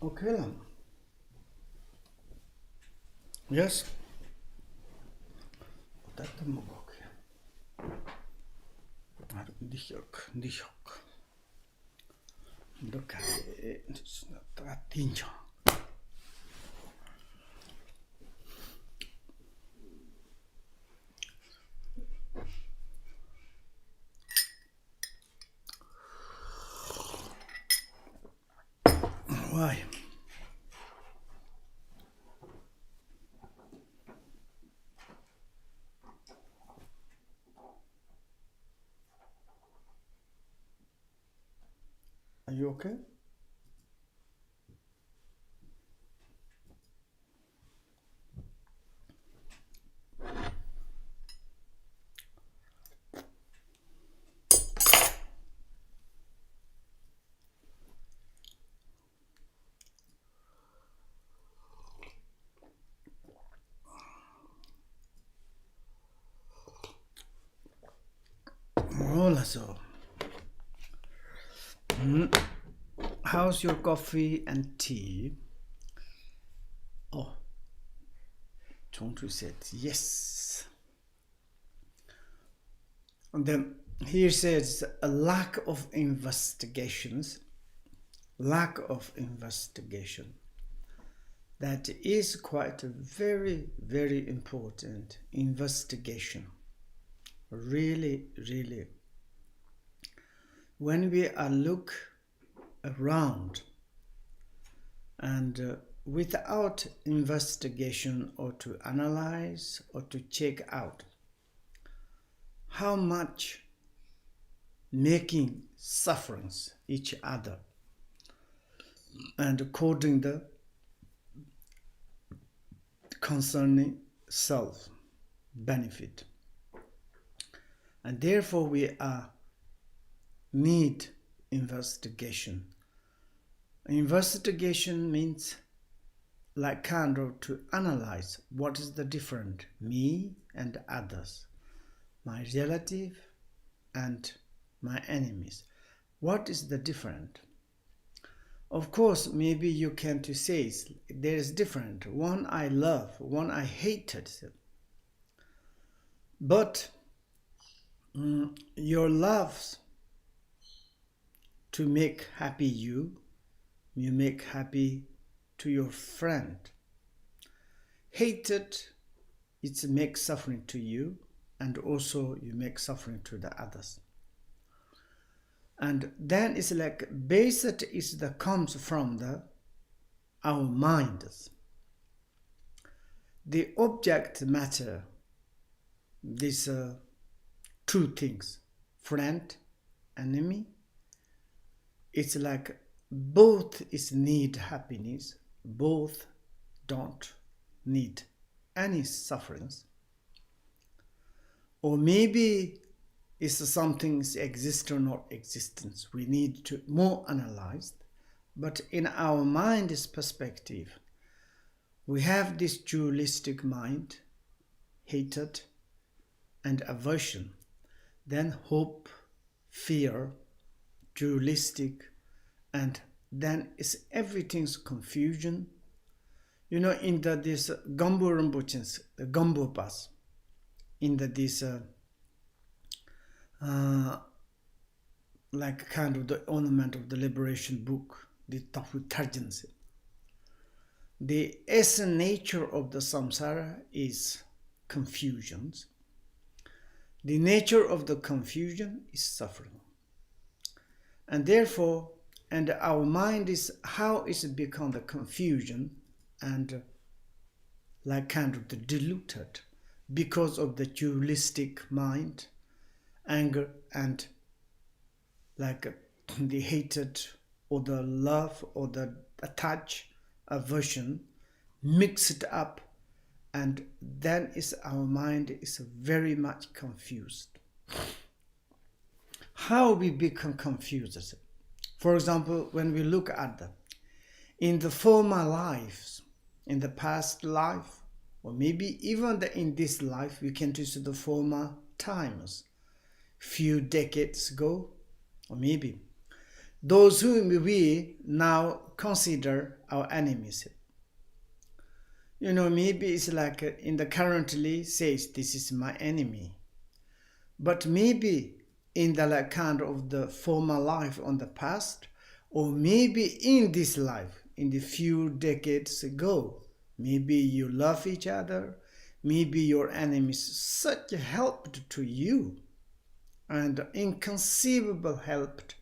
Okay lang. Yes. Detta må gå ok. Dihok. Look at it. It's not that danger. Why? Are you okay? Hola, so. How's your coffee and tea? Oh, Chongchu said yes. And then here says a lack of investigations. Lack of investigation. That is quite a very, very important investigation. Really, really. When we look around and without investigation or to analyze or to check out how much making sufferings each other and according the concerning self benefit, and therefore we need investigation. Investigation means like kind of to analyze what is the different me and others, my relative and my enemies. What is the different? Of course, maybe you can to say there is different. One I love, one I hated. But your loves to make happy you make happy to your friend. Hated, it makes suffering to you, and also you make suffering to the others. And then it's like based is the comes from our minds. The object matter, these two things, friend, enemy, it's like both is need happiness, both don't need any sufferings. Or maybe it's something exist or not existence. We need to more analyze. But in our mind's perspective, we have this dualistic mind, hatred and aversion, then hope, fear, dualistic, and then it's everything's confusion. You know, in this Gambo Rinpoche's, the Gambo Pass, in this like kind of the ornament of the liberation book, the Tafu Tarjansi. The essence nature of the samsara is confusions. The nature of the confusion is suffering. And therefore, and our mind is how is it become the confusion and like kind of the diluted because of the dualistic mind, anger and like the hatred or the love or the attach, aversion mixed up, and then is our mind is very much confused. How we become confused? For example, when we look at in the former lives, in the past life, or maybe even in this life, we can see the former times, few decades ago, or maybe those whom we now consider our enemies. Maybe it's like in the currently says this is my enemy. But maybe in the like kind of the former life on the past, or maybe in this life, in the few decades ago, maybe you love each other, maybe your enemies such helped to you, and inconceivable helped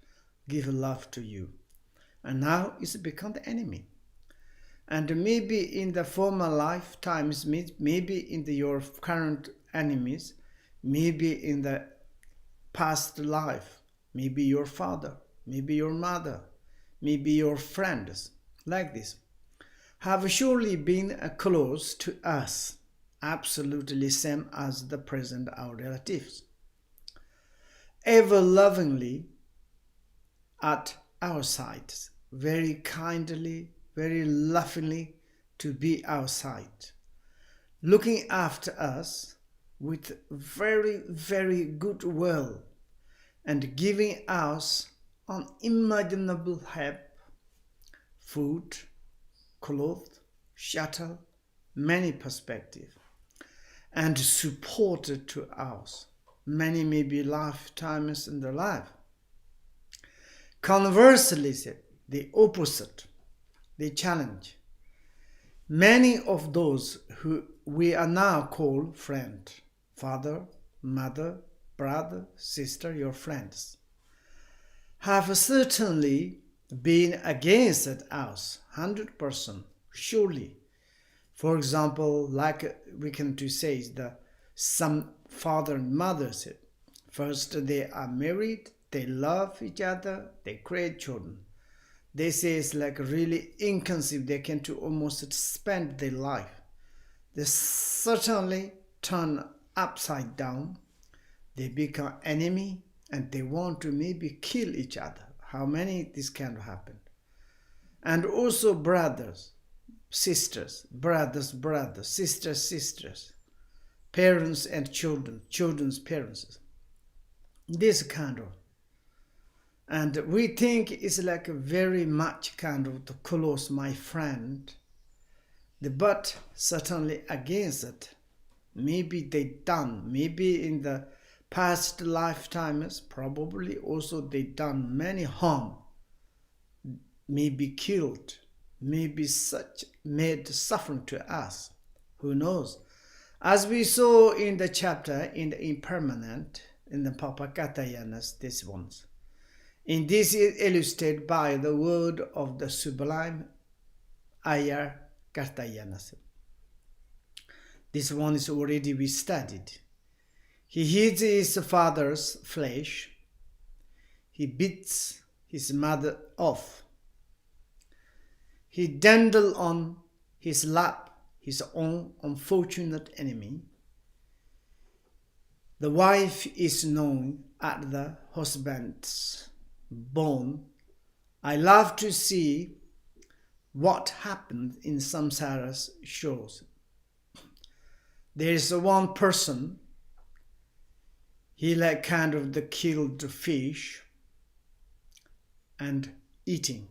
give love to you. And now it's become the enemy. And maybe in the former lifetimes, maybe in your current enemies, maybe in the past life, maybe your father, maybe your mother, maybe your friends, like this, have surely been close to us, absolutely same as the present our relatives, ever lovingly at our sides, very kindly, very lovingly to be our side, looking after us with very, very good will and giving us unimaginable help, food, clothes, shelter, many perspectives, and support to us, many maybe lifetimes in their life. Conversely, the opposite, the challenge. Many of those who we are now called friend, father, mother, brother, sister, your friends, have certainly been against us 100%, surely. For example, like we can to say that some father and mother said, first they are married, they love each other, they create children. They say it's like really inconceivable, they can to almost spend their life. They certainly turn upside down, they become enemy, and they want to maybe kill each other. How many this can happen? And also brothers, sisters, brothers, sisters, sisters, parents and children, children's parents. This kind of. And we think it's like very much kind of to close my friend, but certainly against it. Maybe they done, maybe in the past lifetimes, probably also they done many harm, maybe killed, maybe such made suffering to us. Who knows? As we saw in the chapter in the impermanent, in the Papakatayanas, this ones. In this is illustrated by the word of the sublime Ayar Kartayanas. This one is already we studied. He eats his father's flesh. He beats his mother off. He dandle on his lap his own unfortunate enemy. The wife is known at the husband's bone. I love to see what happened in samsara's shores. There is one person, he like kind of the killed fish and eating.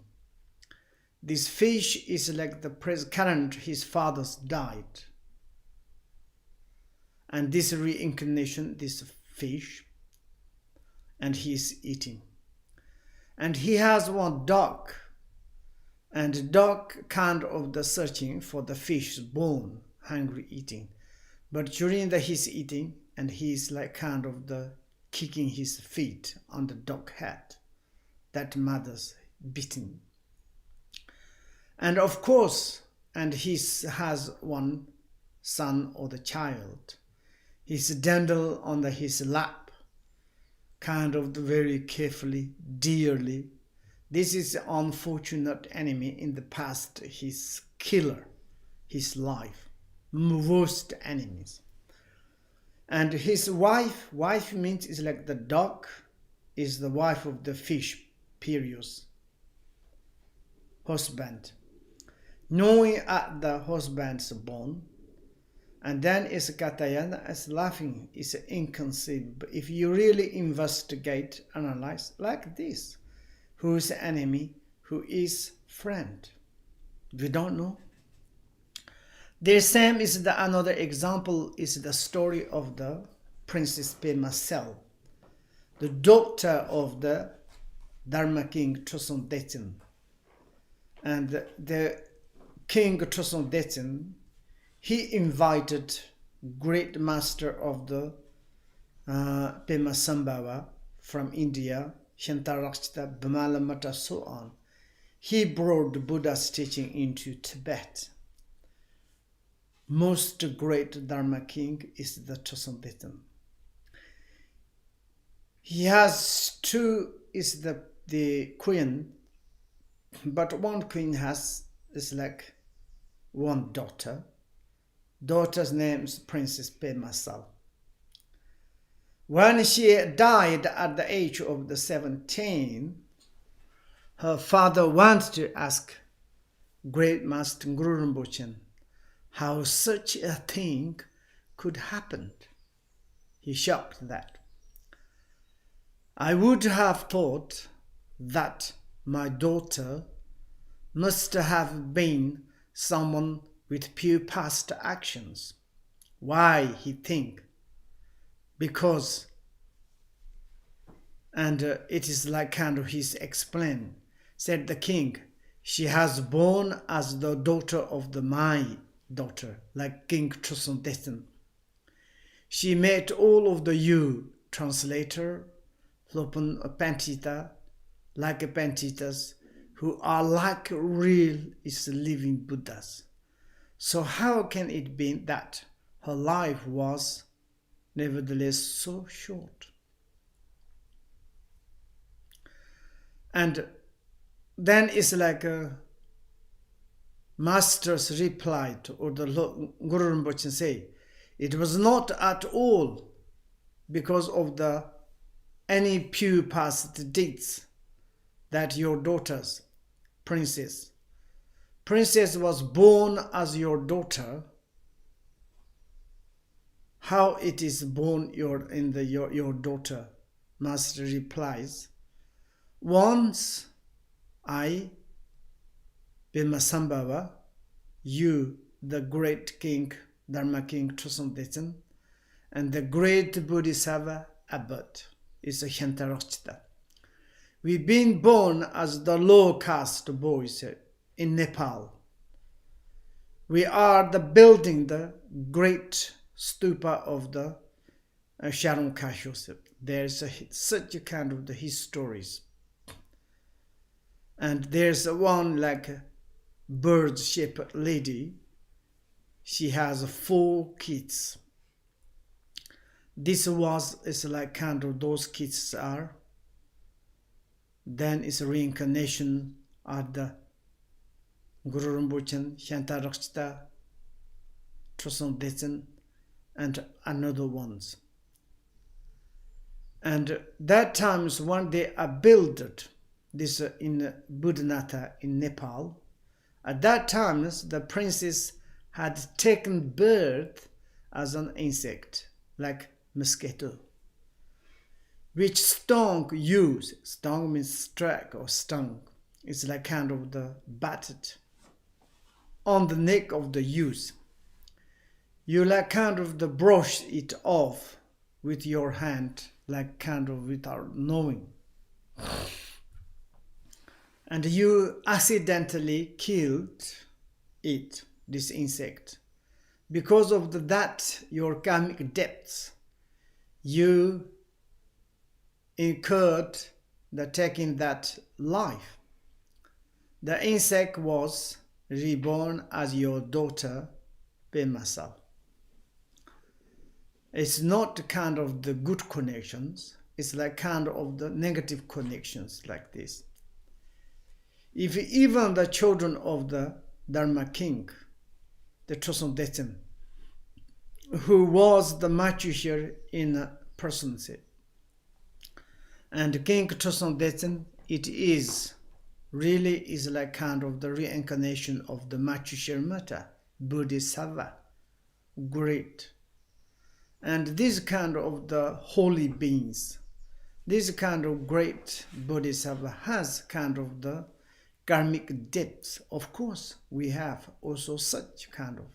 This fish is like the current his father's died. And this reincarnation, this fish, and he is eating. And he has one dog, and the dog kind of the searching for the fish's bone, hungry eating. But during his eating, and he's like kind of the kicking his feet on the dog head, that mother's beating. And of course, and he has one son or the child. He's dandled on his lap, kind of very carefully, dearly. This is the unfortunate enemy in the past, his killer, his life, worst enemies. And his wife means is like the dog is the wife of the fish, Pirius, husband. Knowing at the husband's bone, and then is Katayana as laughing, is inconceivable. If you really investigate, analyze like this, who is enemy, who is friend. We don't know. The same is another example is the story of the Princess Pema Sel, the daughter of the Dharma King Trosong Detsen. And the King Trosong Detsen, he invited great master of the Pema Sambhava from India, Shantarakshita, Bamalamata, so on. He brought the Buddha's teaching into Tibet. Most great Dharma King is the Trosong Detsen. He has two, is the queen, but one queen is like one daughter. Daughter's name is Princess Pema Sel. When she died at the age of 17, her father wanted to ask Great Master Guru Rinpoche how such a thing could happen. He shocked that. I would have thought that my daughter must have been someone with pure past actions. Why, he think? Because, and it is like kind of his explain, said the king, she has born as the daughter of my daughter, like King Trosong Detsen. She met all of the you, translator, Lopan Pentita, like Pentitas, who are like real is living Buddhas. So how can it be that her life was nevertheless so short? And then it's like a master's reply to, or the Guru Rinpoche say, it was not at all because of the any pure past deeds that your daughter's princess was born as your daughter. How it is born your daughter? Master replies, once I, Pema Sambhava, you, the great king, Dharma King Trosong Detsen, and the great Bodhisattva abbot is a Shantarakshita. We've been born as the low caste boys in Nepal. We are the building the great stupa of the Sharon Kashos. There's such a kind of the histories. And there's one like a bird-shaped lady. She has 4 kids. This is like kind of those kids are. Then it's a reincarnation at the Guru Rinpoche, Shantarakshita, Trosong Detsen, and another ones. And that times when they are built this in Buddhanatha in Nepal, at that time the princess had taken birth as an insect, like mosquito, which stung use. Stung means struck or stung. It's like kind of the battered on the neck of the use. You like kind of the brush it off with your hand, like kind of without knowing. And you accidentally killed it, this insect. Because of that, your karmic debts, you incurred the taking that life. The insect was reborn as your daughter, Pema Sel. It's not kind of the good connections, it's like kind of the negative connections like this. If even the children of the Dharma King, the Trosong Detsen, who was the matriarch in a personship, and King Trosong Detsen, it is really is like kind of the reincarnation of the matriarch Mata, Bodhisattva, great. And these kind of the holy beings, This kind of great Bodhisattva has kind of the karmic depths. Of course, we have also such kind of.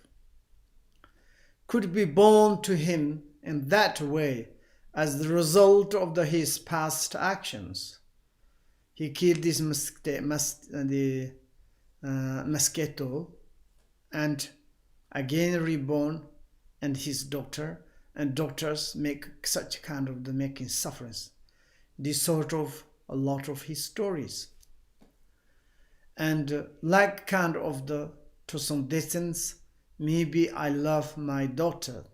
Could be born to him in that way as the result of his past actions. He killed this mosquito and again reborn, and his doctor, and doctors make such kind of the making sufferings. This sort of a lot of his stories. And like kind of the to some distance, maybe I love my daughter,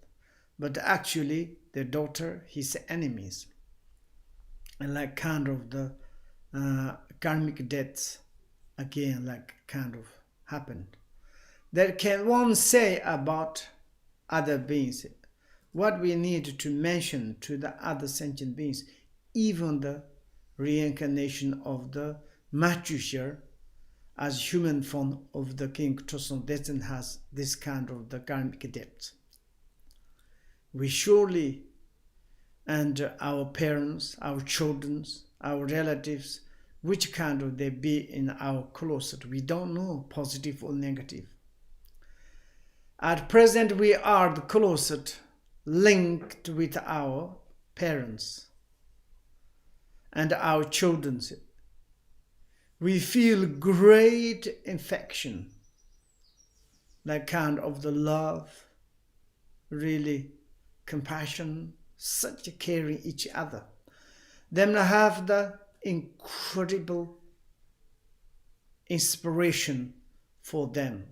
but actually the daughter his enemies. And like kind of the karmic debts again like kind of happened. That can one say about other beings. What we need to mention to the other sentient beings, even the reincarnation of the Majushir as human form of the King Toson Detsen has this kind of the karmic depth. We surely, and our parents, our children, our relatives, which kind of they be in our closet, we don't know, positive or negative. At present, we are the closet linked with our parents and our children. We feel great affection, like kind of the love, really compassion, such a caring each other. Then I have the incredible inspiration for them.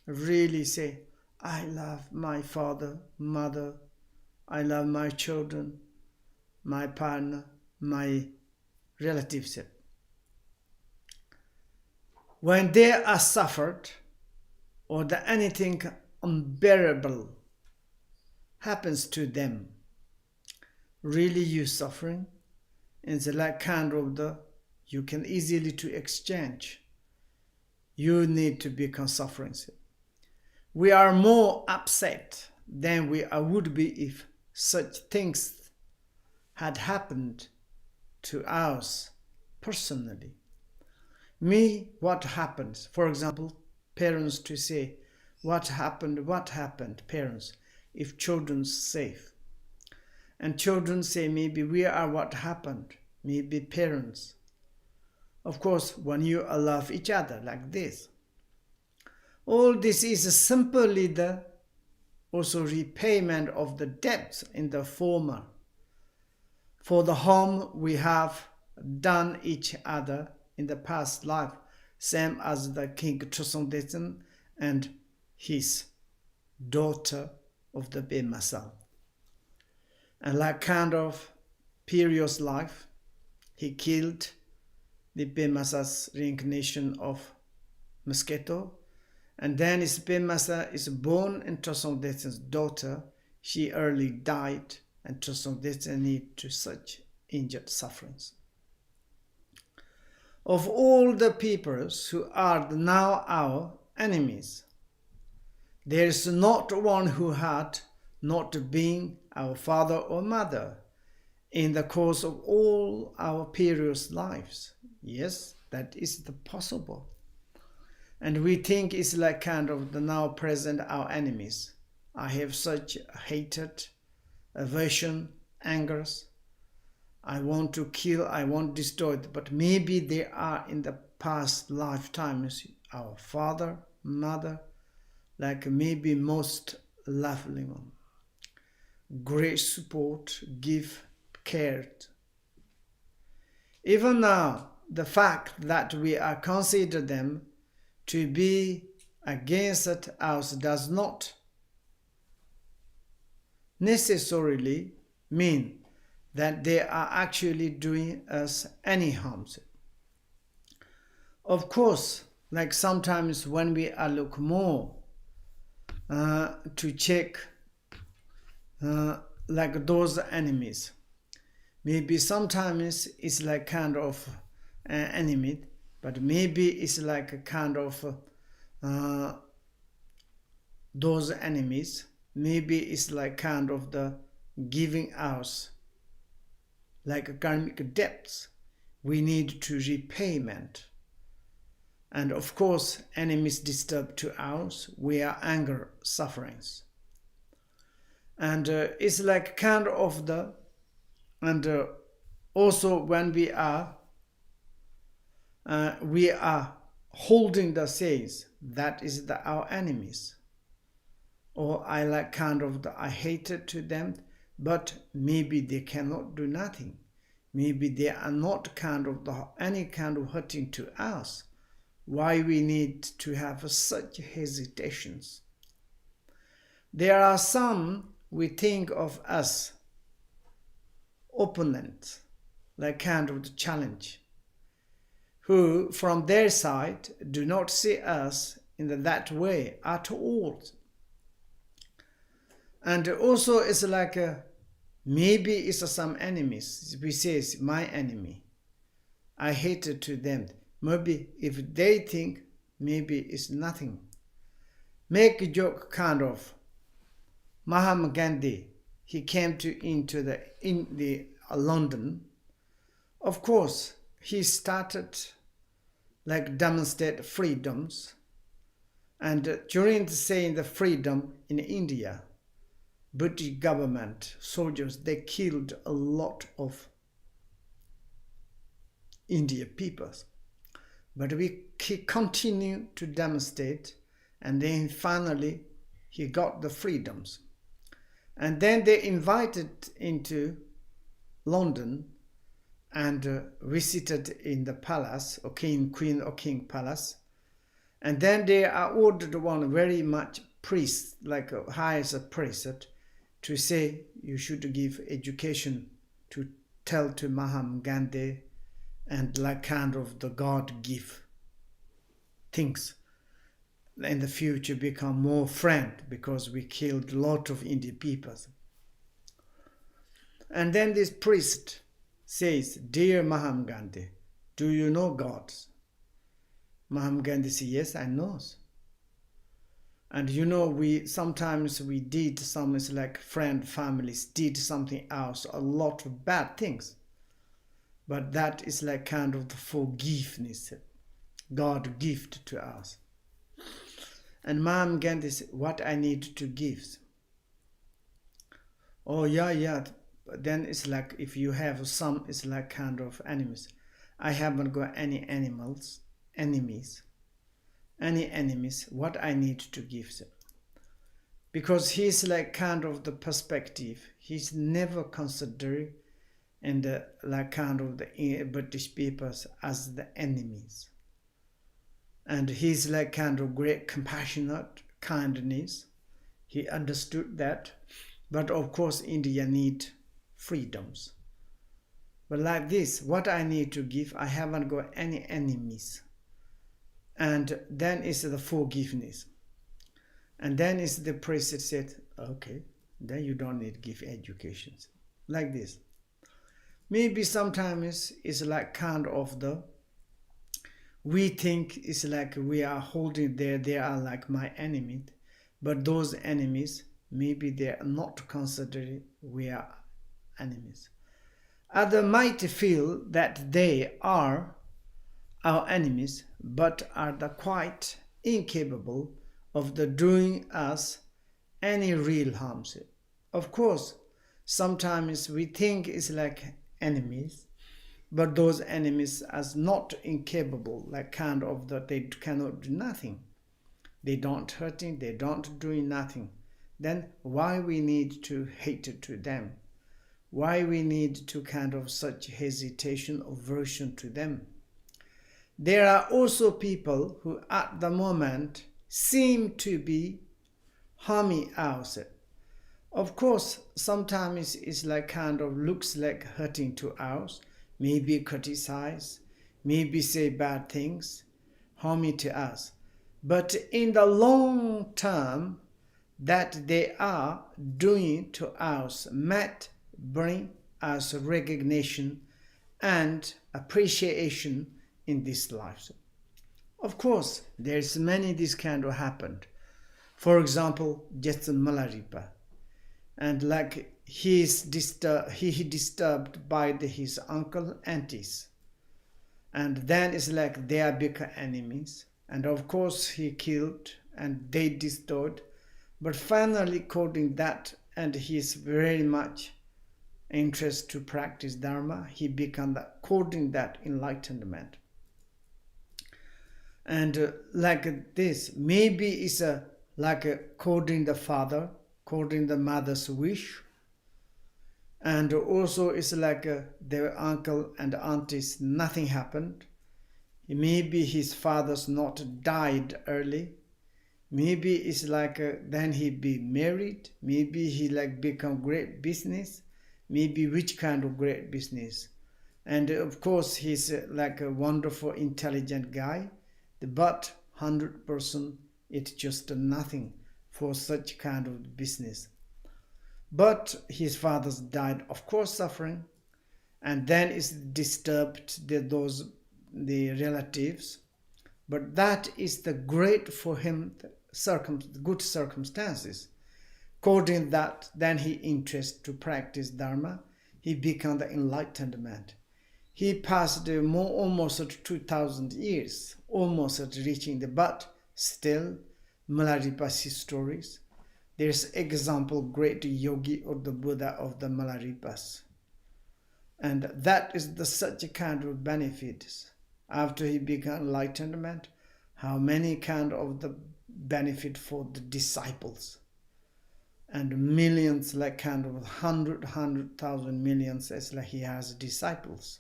Really say, I love my father, mother, I love my children, my partner, my relatives. When they are suffered or that anything unbearable happens to them, really you suffering, it's like kind of the, you can easily to exchange. You need to become suffering. We are more upset than we would be if such things had happened to us personally. Me, what happens? For example, parents to say, what happened, parents, if children's safe. And children say, maybe we are what happened, maybe parents. Of course, when you love each other like this. All this is simply the also repayment of the debts in the former. For the harm we have done each other in the past life, same as the King Chosong Detsen and his daughter of the Bemasal. And like kind of previous life, he killed the Bemasa's reincarnation of mosquito, and then his Bemasa is born in Chosong Detsen's daughter. She early died, and Chosong Detsen need to such injured sufferings. Of all the peoples who are now our enemies, there is not one who had not been our father or mother in the course of all our previous lives. Yes, that is the possible. And we think it's like kind of the now present our enemies. I have such hatred, aversion, angers. I want to kill, I want to destroy, but maybe they are in the past lifetimes our father, mother, like maybe most lovely one. Great support, give, cared. Even now, the fact that we are consider them to be against us does not necessarily mean that they are actually doing us any harm. Of course, like sometimes when we look more to check like those enemies, maybe sometimes it's like kind of enemy, but maybe it's like a kind of those enemies, maybe it's like kind of the giving us like karmic debts, we need to repayment. And of course, enemies disturb to us, we are anger sufferings. And it's like kind of the, and also when we are holding the says, that is our enemies. Or I like kind of the, I hated to them, but maybe they cannot do nothing. Maybe they are not kind of any kind of hurting to us. Why we need to have such hesitations? There are some we think of as opponents, like kind of the challenge, who from their side do not see us in that way at all. And also it's like maybe it's some enemies. We say it's my enemy. I hated to them. Maybe if they think, maybe it's nothing. Make a joke kind of. Mahatma Gandhi, he came into London. Of course, he started like demonstrate freedoms. And during saying the freedom in India, British government soldiers, they killed a lot of Indian peoples. But he continued to demonstrate, and then finally he got the freedoms. And then they invited into London and visited in the palace, or Queen or King palace. And then they are ordered one very much priest, like a highest priest, to say you should give education to tell to Mahatma Gandhi and like kind of the God give things in the future become more friend because we killed a lot of Indian people. And then this priest says, "Dear Mahatma Gandhi, do you know God?" Mahatma Gandhi says, "Yes, I know." And you know, we sometimes did some, it's like friend families did something else, a lot of bad things. But that is like kind of the forgiveness God gift to us. And Mahatma Gandhi said, "What I need to give?" Oh yeah. But then it's like if you have some, it's like kind of enemies. I haven't got any enemies. What I need to give them. Because he's like kind of the perspective. He's never considered and like kind of the British peoples as the enemies. And he's like kind of great compassionate kindness. He understood that. But of course, India need freedoms. But like this, what I need to give, I haven't got any enemies. And then is the forgiveness. And then is the priest said, okay, then you don't need to give education. Like this. Maybe sometimes it's like kind of the, we think it's like we are holding there, they are like my enemy. But those enemies, maybe they are not considered we are enemies. Others might feel that they are our enemies, but are quite incapable of doing us any real harm. Of course, sometimes we think it's like enemies, but those enemies are not incapable, like kind of that they cannot do nothing. They don't hurting, they don't doing nothing. Then why we need to hate to them? Why we need to kind of such hesitation, aversion to them? There are also people who at the moment seem to be harming us. Of course, sometimes it's like kind of looks like hurting to us, maybe criticize, maybe say bad things, harming to us. But in the long term, that they are doing to us might bring us recognition and appreciation in this life. Of course, there's many this kind of happened. For example, just Malaripa. And like he is disturbed by his uncle aunties, and then it's like they are become enemies, and of course he killed and they destroyed, but finally quoting that, and he is very much interest to practice Dharma, he become that quoting that enlightenment. And like this, maybe it's like quoting the father, quoting the mother's wish, and also it's like their uncle and aunties, nothing happened. Maybe his father's not died early. Maybe it's like then he be married. Maybe he like become great business. Maybe which kind of great business. And of course he's like a wonderful intelligent guy. But 100% it's just nothing for such kind of business. But his father's died, of course, suffering, and then it's disturbed the relatives. But that is the great for him good circumstances. According that, then he interest to practice Dharma. He become the enlightened man. He passed almost 2,000 years, almost at reaching the, but still, Milarepa's stories. There's example great yogi or the Buddha of the Milarepas. And that is such a kind of benefits. After he became enlightenment, how many kind of the benefit for the disciples. And millions, like kind of 100,000 millions, as like he has disciples.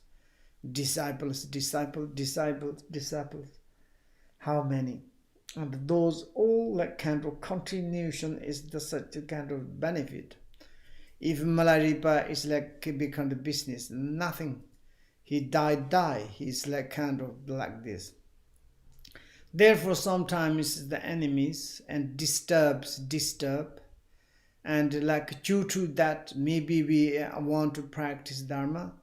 Disciples. How many? And those all like kind of continuation is such a kind of benefit. If Milarepa is like become the business, nothing. He die. He's like kind of like this. Therefore, sometimes the enemies and disturb, and like due to that, maybe we want to practice Dharma.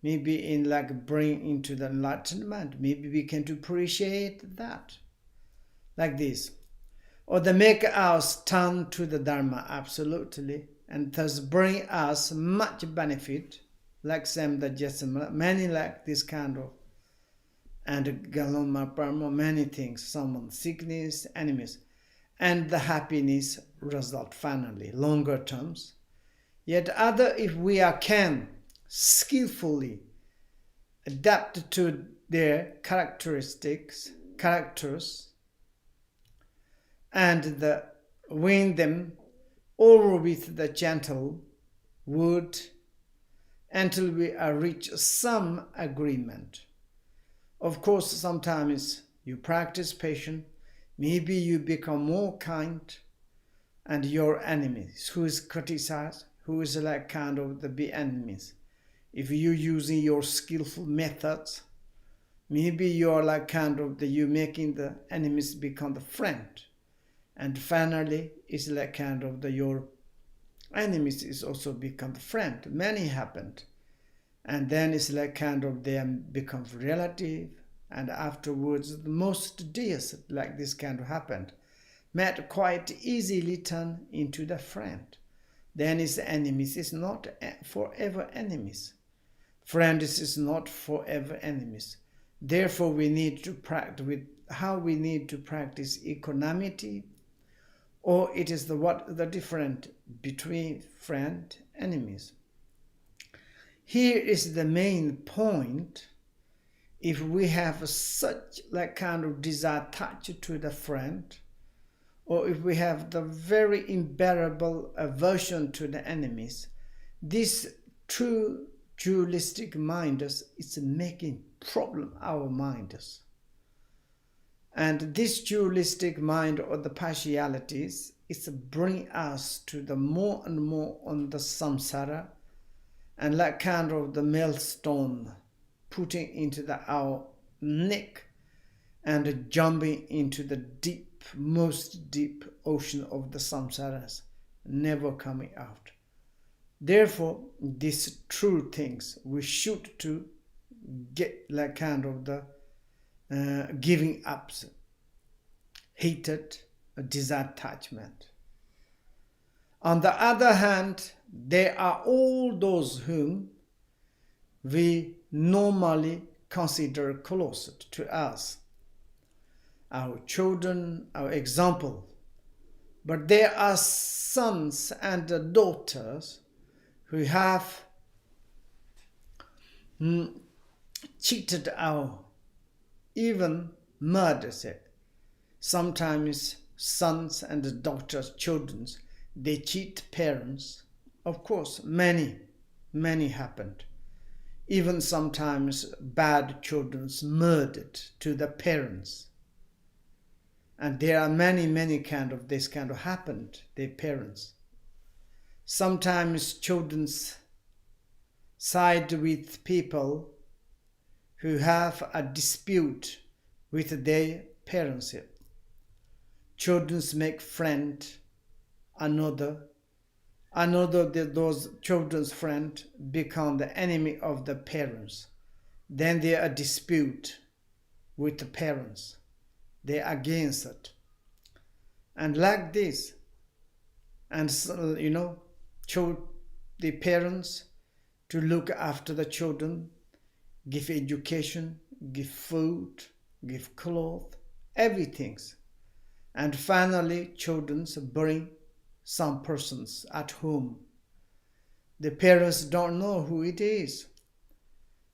Maybe in like bring into the enlightenment. Maybe we can appreciate that. Like this. Or they make us turn to the Dharma, absolutely. And thus bring us much benefit. Like Sam the Jessamala, many like this kind of. And Galoma Parma, many things. Some sickness, enemies. And the happiness result finally, longer terms. Yet other, if we can skillfully adapt to their characters, and win them over with the gentle word until we reach some agreement. Of course, sometimes you practice patience, maybe you become more kind, and your enemies, who is criticized, who is like kind of the enemies. If you're using your skillful methods, maybe you're like kind of you making the enemies become the friend. And finally, it's like kind of your enemies is also become the friend. Many happened. And then it's like kind of them become relative. And afterwards, most days like this kind of happened. Might quite easily turn into the friend. Then his enemies is not forever enemies. Friends is not forever enemies. Therefore, we need to practice with how we need to practice equanimity, or it is the difference between friend and enemies. Here is the main point. If we have such like kind of desire attached to the friend, or if we have the very unbearable aversion to the enemies, this true dualistic mind is making problem our minds. And this dualistic mind or the partialities is bring us to the more and more on the samsara, and like kind of the millstone putting into our neck and jumping into the most deep ocean of the samsaras, never coming out. Therefore, these true things we should to get like kind of the giving up hated desire attachment. On the other hand, there are all those whom we normally consider closer to us, our children, our example. But there are sons and daughters who have cheated our, even murdered it. Sometimes sons and daughters, children, they cheat parents. Of course, many happened. Even sometimes bad children murdered to the parents. And there are many kind of this kind of happened, their parents. Sometimes children side with people who have a dispute with their parents. Children make friend another those children's friend become the enemy of the parents. Then there are dispute with the parents. They are against it. And like this, and the parents to look after the children, give education, give food, give clothes, everything. And finally, children bring some persons at home. The parents don't know who it is.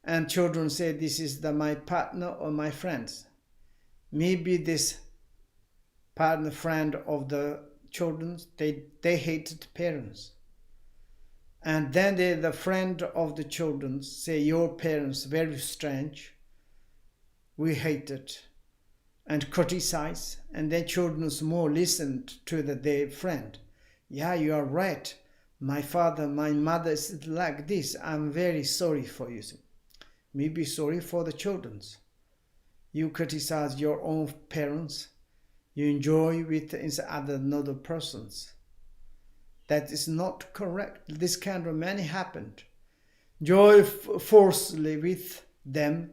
And children say, this is my partner or my friends. Maybe this partner, friend of the children, they hated parents. And then the friend of the children say, your parents very strange, we hate it, and criticize. And then children more listened to their friend. Yeah, you are right. My father, my mother is like this. I'm very sorry for you. Maybe sorry for the children's. You criticize your own parents. You enjoy with another persons. That is not correct. This kind of many happened. Joy forcefully with them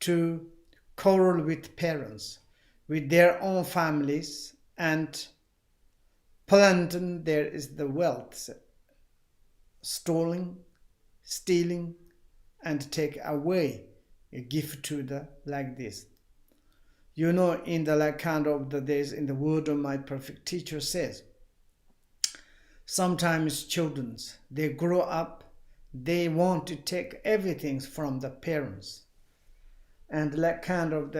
to quarrel with parents, with their own families, and planting there is the wealth, stealing, and take away a gift to the like this. In the like kind of the days in the word of my perfect teacher says, sometimes children, they grow up, they want to take everything from the parents. And like kind of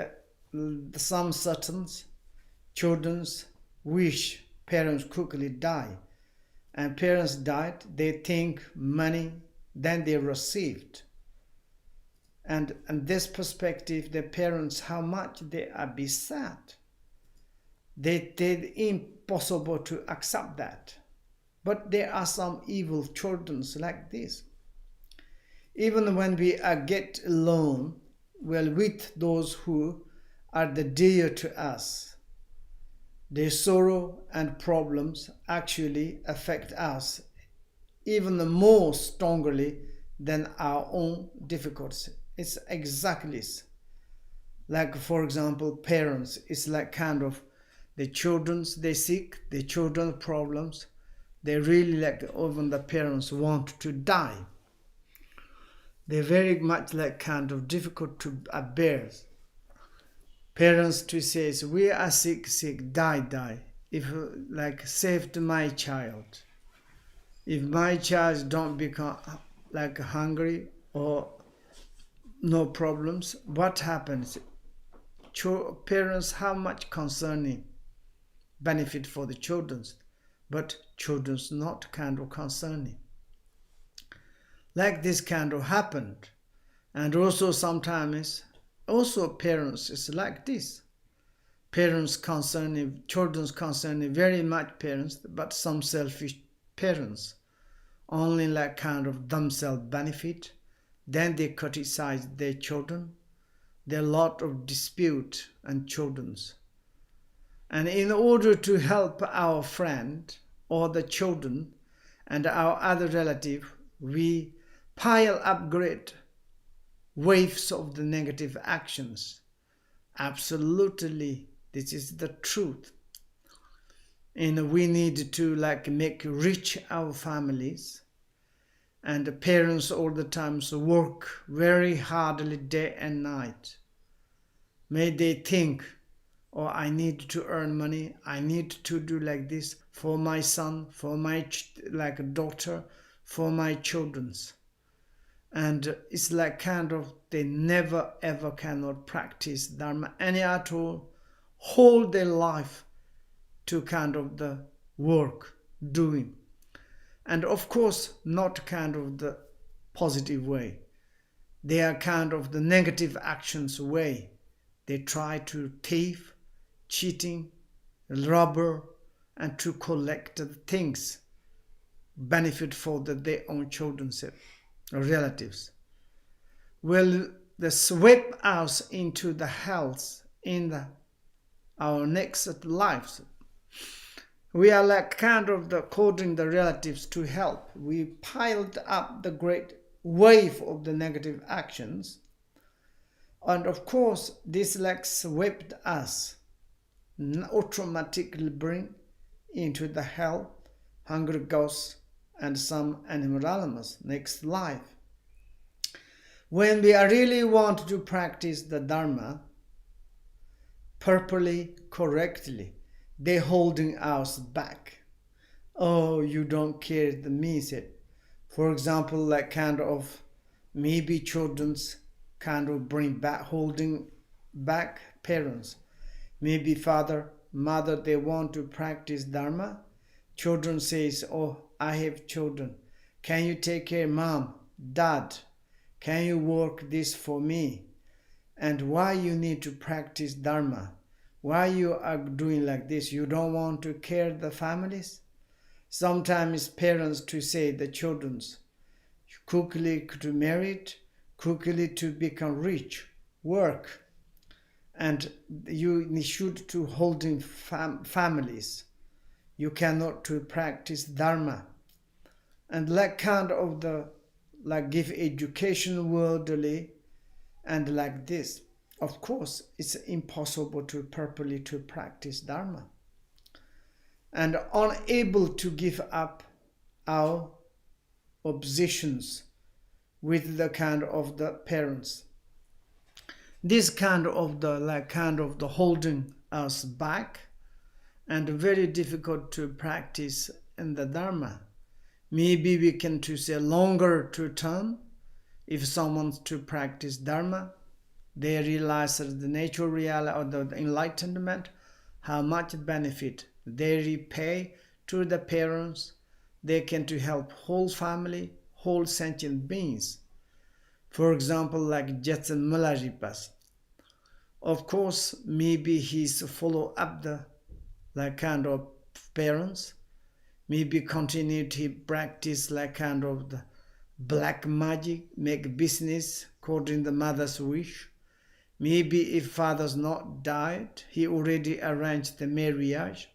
some certain children wish parents quickly die. And parents died, they think money, then they received. And this perspective, the parents, how much they are beset. They impossible to accept that. But there are some evil children like this. Even when we get alone, with those who are the dear to us, their sorrow and problems actually affect us even more strongly than our own difficulties. It's exactly like, for example, parents. It's like kind of the children's, they sick, the children's problems. They really like, even the parents want to die. They're very much like kind of difficult to bear. Parents to say, we are sick, die. If like saved my child. If my child don't become like hungry or no problems, what happens? Parents have much concerning benefit for the children, but children's not kind of concerning. Like this kind of happened. And also sometimes, also parents is like this. Parents concerning, children's concerning very much parents, but some selfish parents. Only like kind of themselves benefit. Then they criticize their children. There are a lot of dispute and children's. And in order to help our friend or the children and our other relative, we pile up great waves of the negative actions. Absolutely, this is the truth. and we need to make rich our families, and the parents all the time work very hardly day and night. May they think, oh, I need to earn money, I need to do like this for my son, for my daughter, for my children's. And it's they never ever cannot practice Dharma any at all, hold their life to the work doing. And of course, not the positive way. They are the negative actions way. They try to thief, cheating, robber, and to collect the things, benefit for their own children, relatives. Will they sweep us into the health in our next lives? We are calling the relatives to help. We piled up the great wave of the negative actions, and of course this swept us, automatically bring into the hell, hungry ghosts, and some animal elements next life. When we really want to practice the Dharma properly, correctly, they holding us back. Oh, you don't care the means it. For example, maybe children's bring back, holding back parents. Maybe father, mother, they want to practice Dharma. Children says, oh, I have children. Can you take care, mom, dad? Can you work this for me? And why you need to practice Dharma? Why you are doing like this? You don't want to care the families? Sometimes parents to say the children's quickly to marry, quickly to become rich, work, and you should to holding families. You cannot to practice Dharma, and give education worldly, and like this. Of course, it's impossible to properly to practice Dharma, and unable to give up our oppositions with the the parents. This the holding us back, and very difficult to practice in the Dharma. Maybe we can to say longer to term. If someone to practice Dharma, they realize the natural reality or the enlightenment, how much benefit they repay to the parents. They can to help whole family, whole sentient beings. For example, like Jetson Mularipas. Of course, maybe he's follow up the parents. Maybe continue to practice the black magic, make business according the mother's wish. Maybe if father's not died, he already arranged the marriage,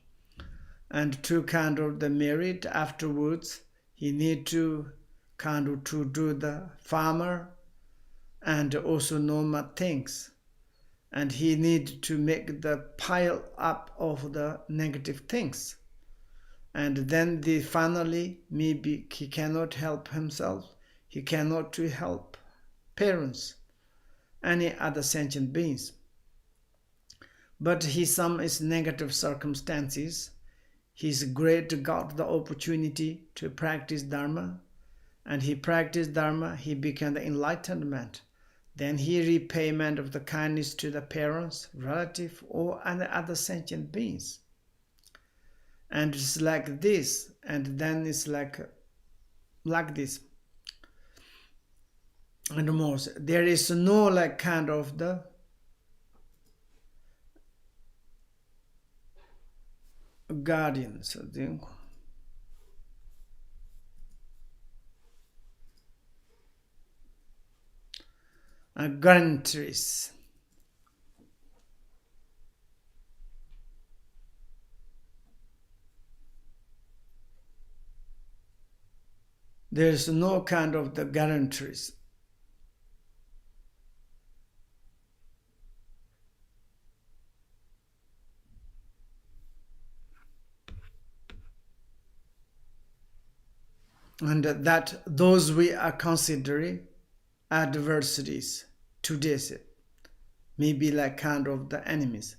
and to the married afterwards, he need to to do the farmer and also normal things, and he need to make the pile up of the negative things, and then finally maybe he cannot help himself, he cannot to help parents, any other sentient beings. But some is negative circumstances. He's great, got the opportunity to practice Dharma, and he practiced Dharma, he became the enlightenment. Then he repayment of the kindness to the parents, relative, or any other sentient beings. And it's like this, and then it's like this. And more, there is no the guardians, guarantees. There is no the guarantees. and that those we are considering adversaries today, maybe like kind of the enemies,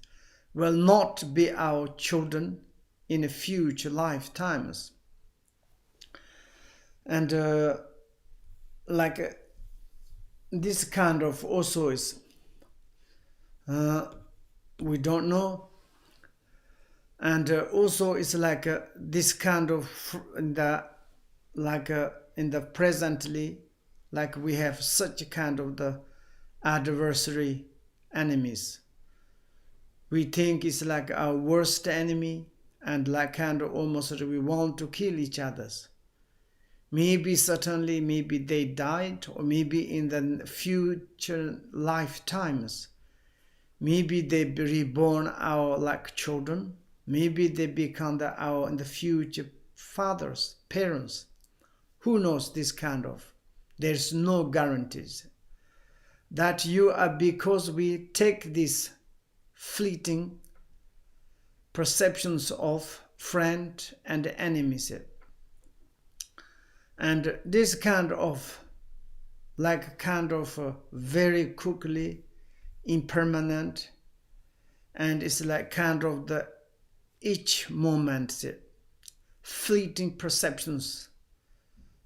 will not be our children in future lifetimes. And this kind of also is we don't know. And also it's like this kind of in the presently, like we have such a kind of the adversary enemies. We think it's like our worst enemy, and like kind of almost we want to kill each others. Maybe certainly, maybe they died, or maybe in the future lifetimes, maybe they be reborn our like children. Maybe they become our in the future fathers, parents. Who knows this kind of? There's no guarantees that you are, because we take these fleeting perceptions of friend and enemies, and this kind of very quickly impermanent, and it's like kind of the each moment fleeting perceptions,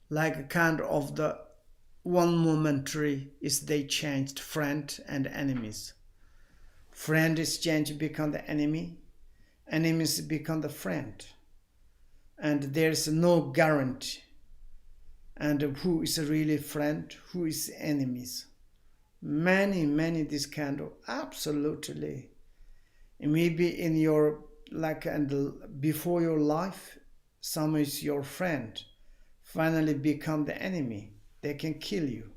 like a kind of the one momentary is they changed friend and enemies. Friend is changed, become the enemy. Enemies become the friend. And there's no guarantee. And who is really friend, who is enemies. Many this kind of absolutely. Maybe in your and before your life, some is your friend, finally become the enemy. They can kill you.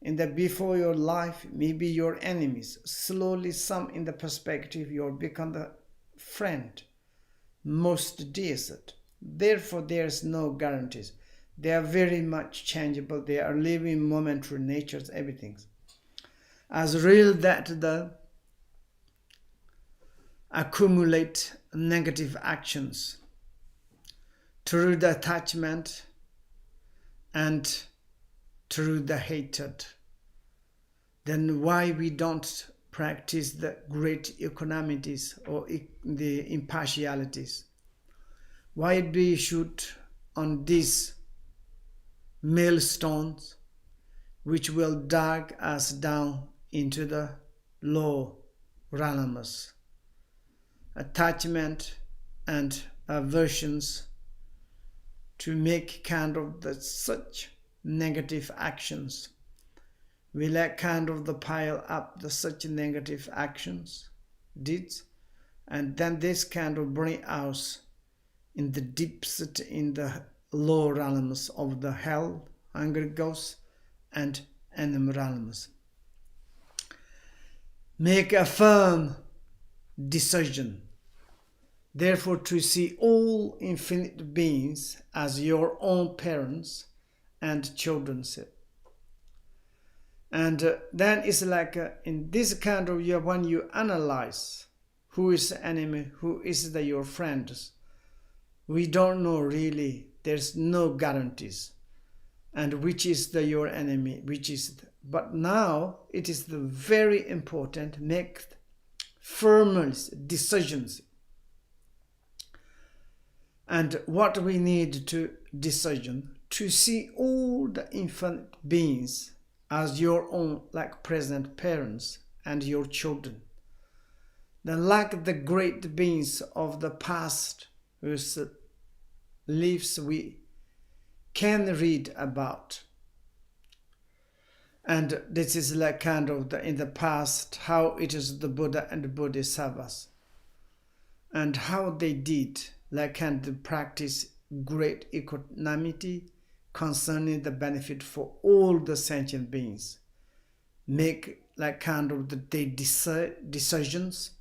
In the before your life, maybe your enemies. Slowly, some in the perspective, you become the friend. Most decent. Therefore, there's no guarantees. They are very much changeable. They are living momentary natures, everything. As real that the accumulate negative actions through the attachment and through the hatred, then why we don't practice the great equanimities or the impartialities? Why we should on these millstones which will drag us down into the low realms, attachment and aversions, to make kind of the such negative actions. We let kind of the pile up the such negative actions, deeds, and then this kind of bring us in the deeps, in the low realms of the hell, hungry ghosts, and animal realms. Make a firm decision, therefore, to see all infinite beings as your own parents and children. And then it's like in this kind of year, when you analyze who is the enemy, who is your friends, we don't know really. There's no guarantees, and which is your enemy, which is. But now it is the very important make firm decisions. And what we need to decision to see all the infinite beings as your own like present parents and your children. Then like the great beings of the past whose lives we can read about. And this is like kind of in the past, how it is the Buddha and the Bodhisattvas, and how they did like kind of practice great equanimity concerning the benefit for all the sentient beings. Make like kind of they decisions.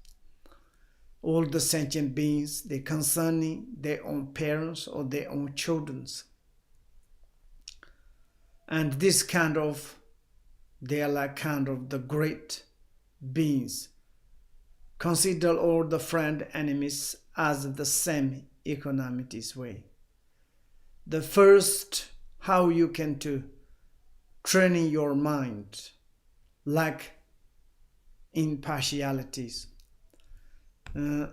All the sentient beings, they concerning their own parents or their own children's. And this kind of, they are like kind of the great beings. Consider all the friend enemies as the same equanimity's way. the first how you can to training your mind like impartialities. And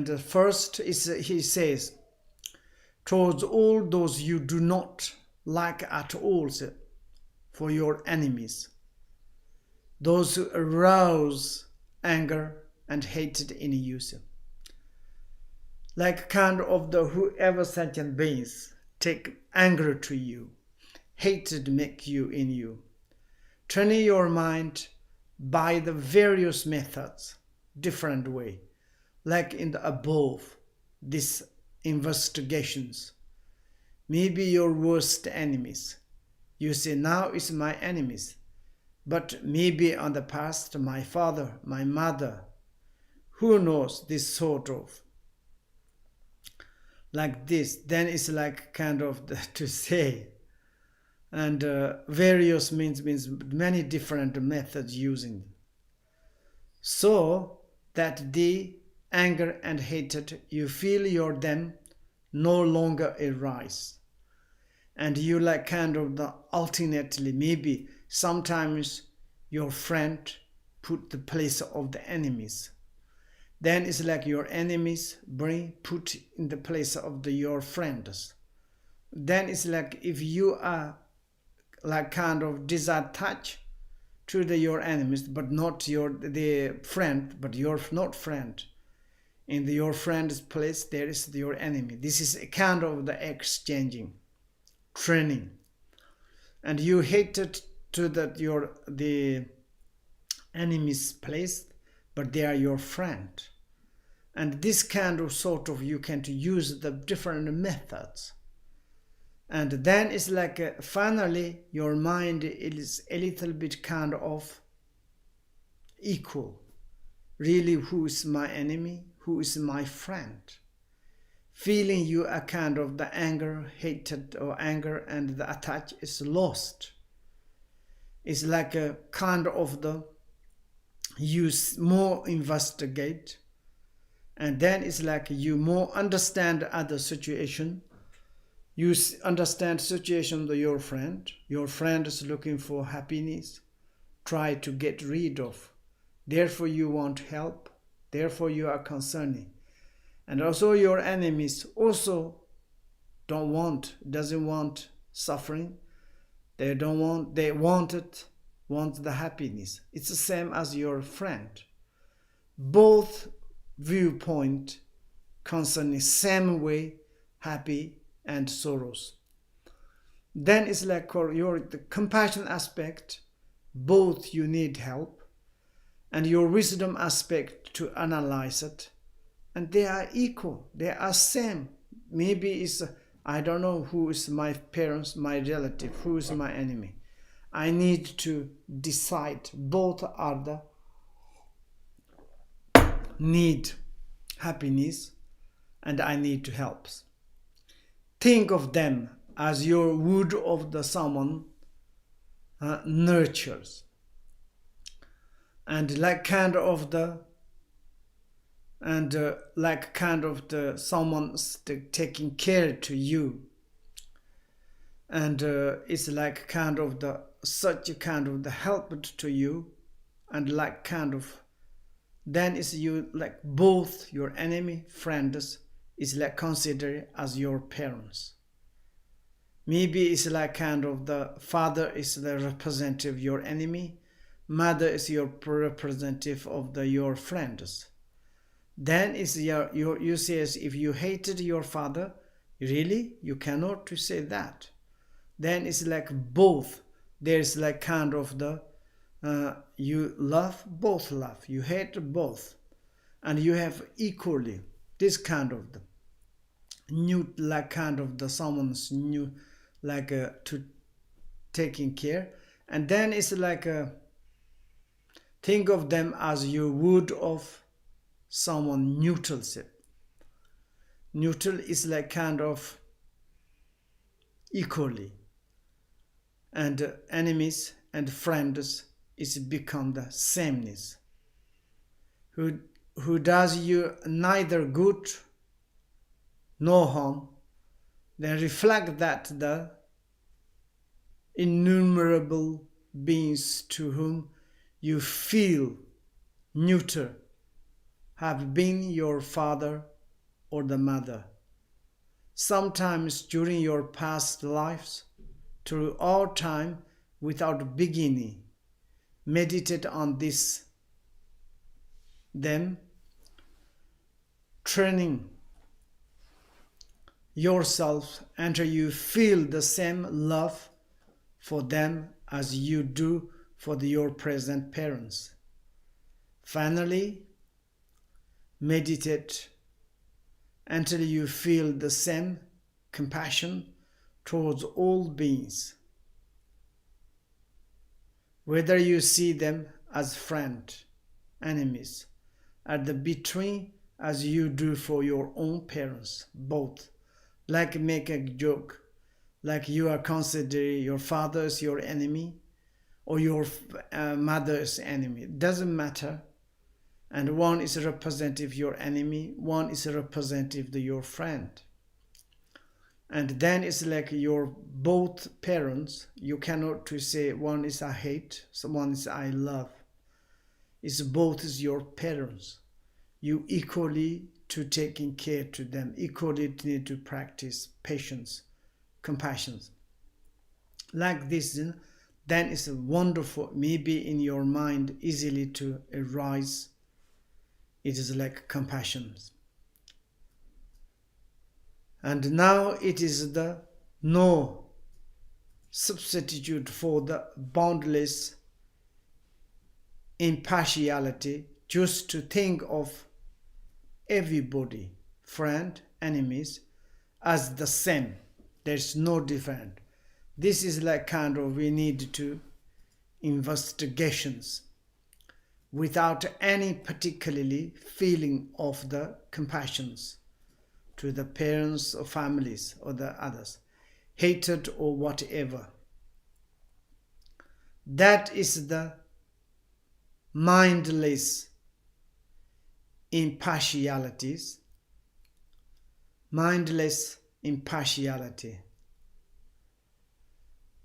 the first is, he says, towards all those you do not like at all, for your enemies, those who arouse anger and hatred in you. Like kind of the whoever sentient beings take anger to you, hatred make you in you. Training your mind by the various methods, different way, like in the above, these investigations. Maybe your worst enemies. You say now it's my enemies, but maybe on the past my father, my mother, who knows, this sort of. Like this, then it's like kind of to say. And various means many different methods using. So that the anger and hatred you feel your them no longer arise. And you like kind of the alternately, maybe sometimes your friend put the place of the enemies. Then it's like your enemies put in the place of your friends. Then it's like if you are like kind of disattached to your enemies, but not the friend, but you're not friend. In your friend's place, there is your enemy. This is a kind of the exchanging, training. And you hated to the enemy's place, but they are your friend. And this kind of sort of you can use the different methods. And then it's like finally your mind is a little bit kind of equal. Really, who is my enemy? Who is my friend? Feeling you a kind of the anger, hatred or anger and the attach is lost. It's like a kind of the you more investigate, and then it's like you more understand other situation. You understand situation of your friend. Your friend is looking for happiness. Try to get rid of. Therefore you want help. Therefore you are concerning. And also your enemies also doesn't want suffering. They want the happiness. It's the same as your friend. Both viewpoint concerning same way, happy and sorrows. Then it's like the compassion aspect, both you need help, and your wisdom aspect to analyze it, and they are equal, they are same. Maybe it's I don't know who is my parents, my relative, who is my enemy. I need to decide. Both are the need happiness and I need to help. Think of them as your wood of the someone nurtures. And like kind of the someone's taking care to you. And it's like kind of such a kind of the help to you, and like kind of then is you like both your enemy friends is like considered as your parents. Maybe it's like kind of the father is the representative of your enemy, mother is your representative of your friends. Then is you say if you hated your father, really you cannot to say that. Then it's like both. There's like kind of the you love, both love, you hate both, and you have equally this kind of the new like kind of the someone's new like to taking care. And then it's like think of them as you would of someone neutral. Neutral is like kind of equally, and enemies and friends is become the sameness, who does you neither good nor harm, then reflect that the innumerable beings to whom you feel neuter have been your father or the mother. Sometimes during your past lives, through all time without beginning, meditate on this, them, training yourself until you feel the same love for them as you do for your present parents. Finally, meditate until you feel the same compassion towards all beings, whether you see them as friends, enemies, or the between as you do for your own parents, both. Like make a joke, like you are considering your father's your enemy or your mother's enemy. It doesn't matter. And one is a representative your enemy, one is a representative your friend. And then it's like your both parents, you cannot to say one is I hate, someone is I love. It's both is your parents. You equally to taking care to them, equally need to practice patience, compassion. Like this, then it's wonderful, maybe in your mind easily to arise. It is like compassion. And now it is the no substitute for the boundless impartiality, just to think of everybody, friend, enemies, as the same. There's no different. This is like kind of we need to investigations without any particularly feeling of the compassions to the parents or families or the others, hatred or whatever. That is the mindless impartialities, mindless impartiality.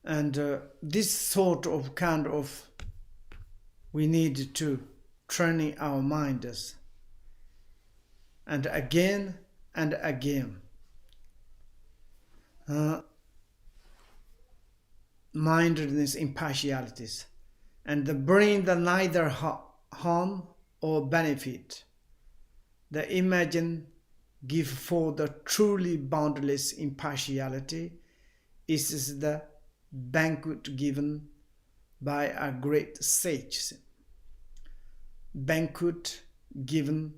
And this sort of kind of we need to training our minds and again and again. Mindless impartialities and the bring the neither harm or benefit. The imagine give for the truly boundless impartiality is the banquet given by a great sage. Banquet given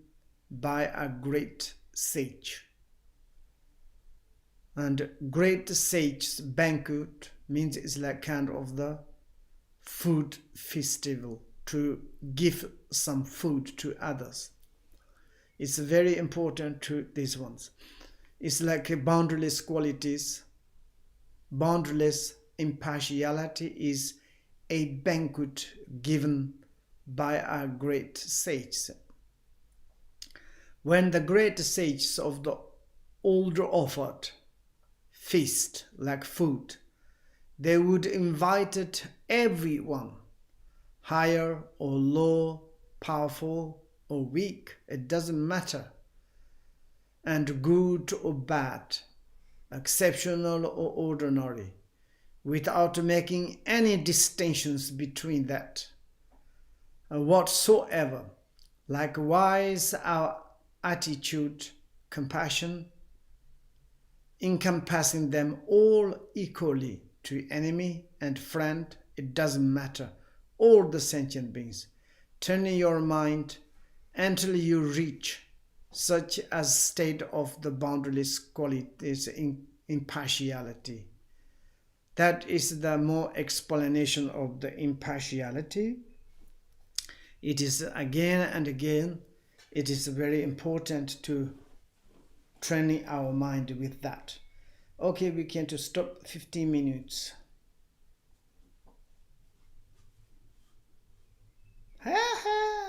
by a great sage. And great sage's banquet means it's like kind of the food festival, to give some food to others. It's very important to these ones. It's like a boundless qualities. Boundless impartiality is a banquet given by a great sage. When the great sages of the old offered feast like food, they would invite everyone, higher or low, powerful or weak, it doesn't matter, and good or bad, exceptional or ordinary, without making any distinctions between that whatsoever. Likewise, our attitude, compassion, encompassing them all equally, to enemy and friend, it doesn't matter, all the sentient beings. Turning your mind until you reach such a state of the boundless qualities in impartiality. That is the more explanation of the impartiality. It is again and again, it is very important to training our mind with that. Okay, we can to stop 15 minutes. Ha ha!